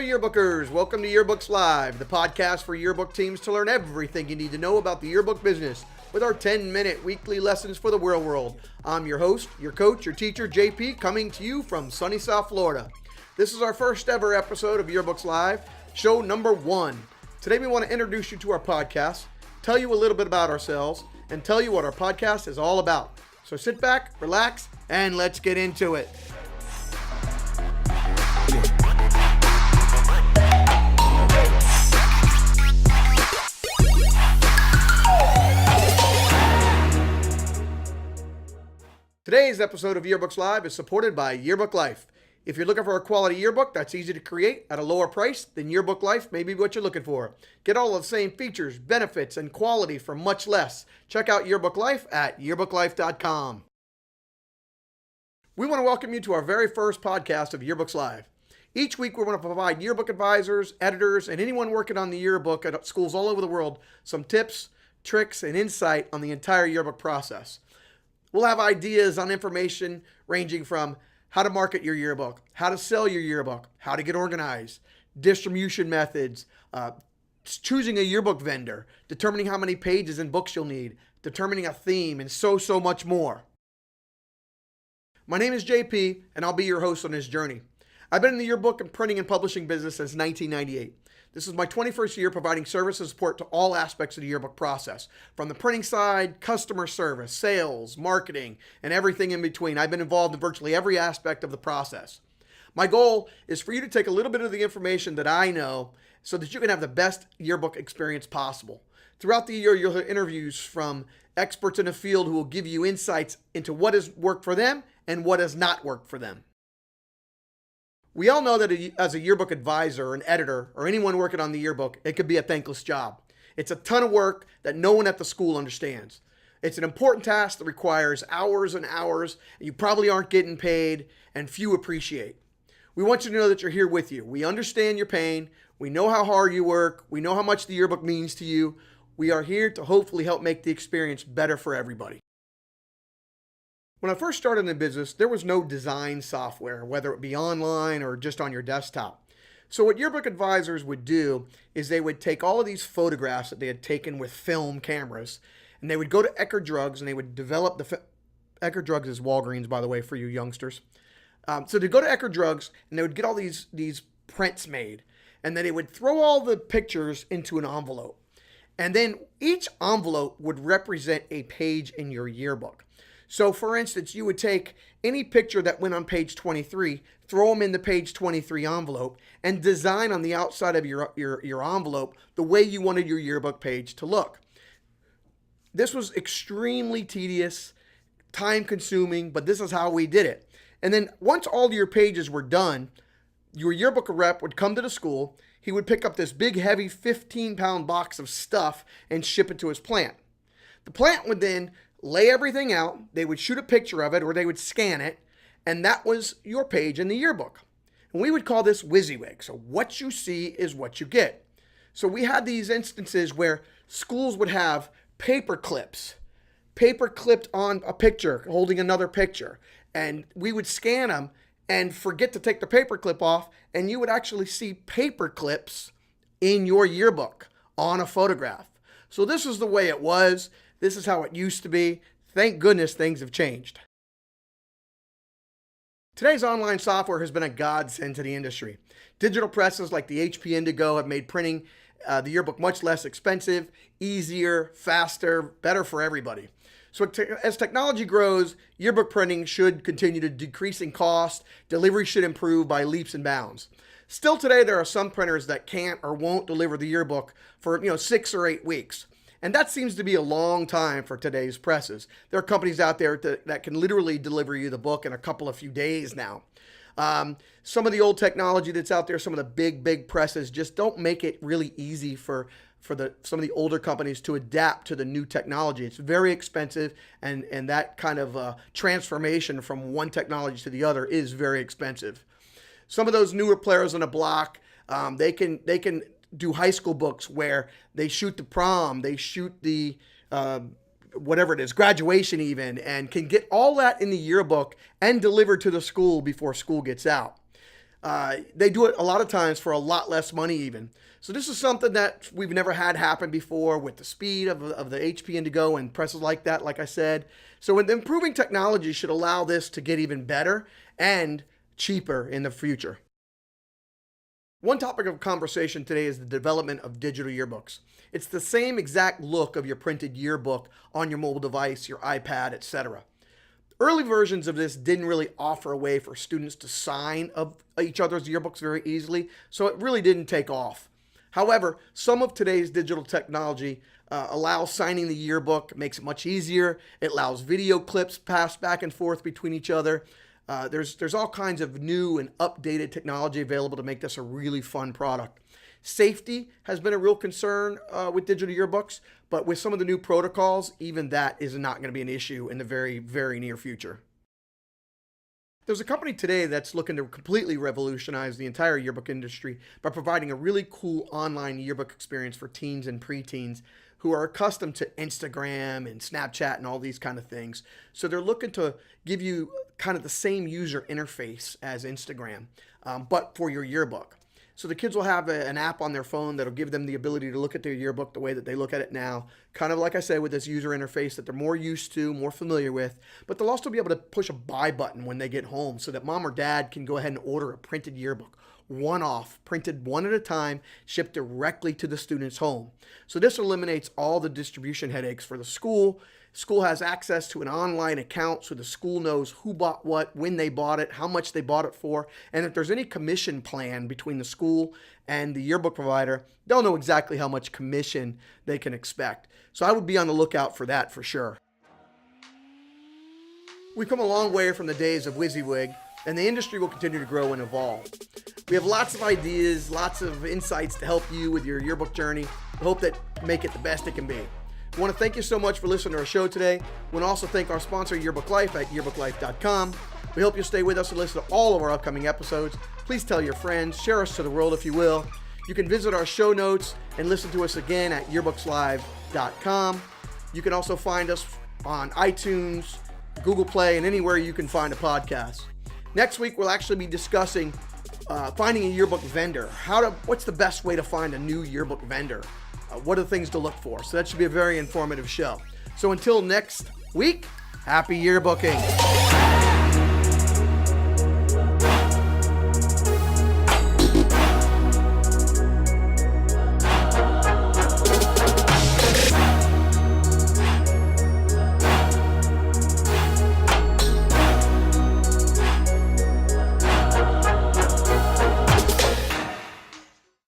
Yearbookers, welcome to Yearbooks Live, the podcast for yearbook teams to learn everything you need to know about the yearbook business with our 10-minute weekly lessons for the real world. I'm your host, your coach, your teacher, JP, coming to you from sunny South Florida. This is our first ever episode of Yearbooks Live, show number 1. Today we want to introduce you to our podcast, tell you a little bit about ourselves, and tell you what our podcast is all about. So sit back, relax, and let's get into it. Today's episode of Yearbooks Live is supported by Yearbook Life. If you're looking for a quality yearbook that's easy to create at a lower price, then Yearbook Life may be what you're looking for. Get all of the same features, benefits, and quality for much less. Check out Yearbook Life at yearbooklife.com. We want to welcome you to our very first podcast of Yearbooks Live. Each week we want to provide yearbook advisors, editors, and anyone working on the yearbook at schools all over the world some tips, tricks, and insight on the entire yearbook process. We'll have ideas on information ranging from how to market your yearbook, how to sell your yearbook, how to get organized, distribution methods, choosing a yearbook vendor, determining how many pages and books you'll need, determining a theme, and so much more. My name is JP, and I'll be your host on this journey. I've been in the yearbook and printing and publishing business since 1998. This is my 21st year providing service and support to all aspects of the yearbook process. From the printing side, customer service, sales, marketing, and everything in between. I've been involved in virtually every aspect of the process. My goal is for you to take a little bit of the information that I know so that you can have the best yearbook experience possible. Throughout the year, you'll hear interviews from experts in the field who will give you insights into what has worked for them and what has not worked for them. We all know that as a yearbook advisor, an editor, or anyone working on the yearbook, it could be a thankless job. It's a ton of work that no one at the school understands. It's an important task that requires hours and hours, and you probably aren't getting paid, and few appreciate. We want you to know that you're here with you. We understand your pain. We know how hard you work. We know how much the yearbook means to you. We are here to hopefully help make the experience better for everybody. When I first started in the business, there was no design software, whether it be online or just on your desktop. So what yearbook advisors would do is they would take all of these photographs that they had taken with film cameras, and they would go to Eckerd Drugs and they would develop Eckerd Drugs is Walgreens, by the way, for you youngsters. So they'd go to Eckerd Drugs and they would get all these prints made, and then they would throw all the pictures into an envelope. And then each envelope would represent a page in your yearbook. So for instance, you would take any picture that went on page 23, throw them in the page 23 envelope, and design on the outside of your envelope the way you wanted your yearbook page to look. This was extremely tedious, time-consuming, but this is how we did it. And then once all your pages were done, your yearbook rep would come to the school. He would pick up this big, heavy 15-pound box of stuff and ship it to his plant. The plant would then lay everything out, they would shoot a picture of it or they would scan it, and that was your page in the yearbook. And we would call this WYSIWYG. So what you see is what you get. So we had these instances where schools would have paper clipped on a picture holding another picture, and we would scan them and forget to take the paper clip off, and you would actually see paper clips in your yearbook on a photograph. So this is the way it was. This is how it used to be. Thank goodness things have changed. Today's online software has been a godsend to the industry. Digital presses like the HP Indigo have made printing the yearbook much less expensive, easier, faster, better for everybody. So as technology grows, yearbook printing should continue to decrease in cost. Delivery should improve by leaps and bounds. Still today, there are some printers that can't or won't deliver the yearbook for 6 or 8 weeks. And that seems to be a long time for today's presses. There are companies out there that can literally deliver you the book in a few days now. Some of the old technology that's out there, some of the big presses just don't make it really easy for some of the older companies to adapt to the new technology. It's very expensive, and that kind of transformation from one technology to the other is very expensive. Some of those newer players on the block, they can do high school books where they shoot the prom, they shoot the whatever it is, graduation even, and can get all that in the yearbook and delivered to the school before school gets out. They do it a lot of times for a lot less money even. So this is something that we've never had happen before with the speed of the HP Indigo and presses like that, like I said. So improving technology should allow this to get even better and cheaper in the future. One topic of conversation today is the development of digital yearbooks. It's the same exact look of your printed yearbook on your mobile device, your iPad, etc. Early versions of this didn't really offer a way for students to sign of each other's yearbooks very easily, so it really didn't take off. However, some of today's digital technology allows signing the yearbook, makes it much easier. It allows video clips passed back and forth between each other. There's all kinds of new and updated technology available to make this a really fun product. Safety has been a real concern with digital yearbooks, but with some of the new protocols, even that is not going to be an issue in the very, very near future. There's a company today that's looking to completely revolutionize the entire yearbook industry by providing a really cool online yearbook experience for teens and preteens who are accustomed to Instagram and Snapchat and all these kind of things. So they're looking to give you kind of the same user interface as Instagram, but for your yearbook. So the kids will have an app on their phone that'll give them the ability to look at their yearbook the way that they look at it now. Kind of like I said, with this user interface that they're more used to, more familiar with. But they'll also be able to push a buy button when they get home so that mom or dad can go ahead and order a printed yearbook. One off, printed one at a time, shipped directly to the student's home. So this eliminates all the distribution headaches for the school. School has access to an online account so the school knows who bought what, when they bought it, how much they bought it for, and if there's any commission plan between the school and the yearbook provider, they'll know exactly how much commission they can expect. So I would be on the lookout for that for sure. We've come a long way from the days of WYSIWYG, and the industry will continue to grow and evolve. We have lots of ideas, lots of insights to help you with your yearbook journey. I hope that make it the best it can be. I want to thank you so much for listening to our show today. We want to also thank our sponsor, Yearbook Life, at yearbooklife.com. We hope you'll stay with us and listen to all of our upcoming episodes. Please tell your friends, share us to the world if you will. You can visit our show notes and listen to us again at yearbookslive.com. You can also find us on iTunes, Google Play, and anywhere you can find a podcast. Next week, we'll actually be discussing finding a yearbook vendor. What's the best way to find a new yearbook vendor? What are the things to look for? So that should be a very informative show. So until next week, happy yearbooking.